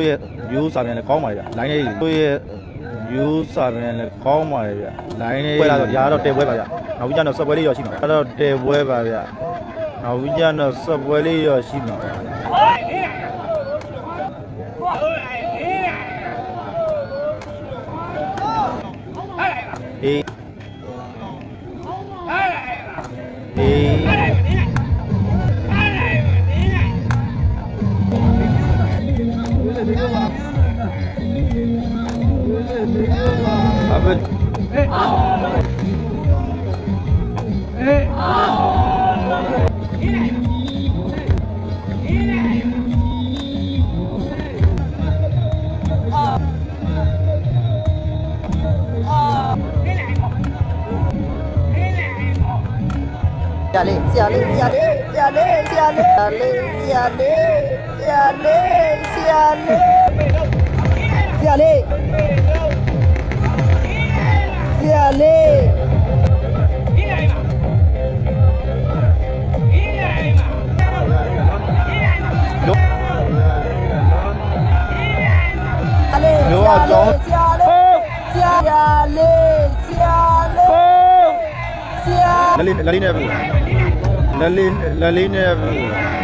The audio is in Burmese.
ရဲ့ view စာပြန်လည်းကောင်းပါလေဗျ line လေးတို့ရဲ့ view စာပြန်လည်းကောင်းပါလေဗျ line လေးပွဲလာတော့ညာတော့တဲပွဲပါဗျနောက်ပြီးကျတော့ set ပွဲလေးရောရှိမှာအဲ့တော့တဲပွဲပါဗျနောက်ပြီးကျတော့ set ပွဲလေးရောရှိမှာအေးဆရာလေးဆရာလေးဆရာလေးဆရာလေးဆရာလေးဆရာလေးဆရာလေးဆရာလေးဆရာလေးလောကြောင်းဆရာလေးလက်လေးနဲ့ဘူးလက်လေးနဲ့ဘူး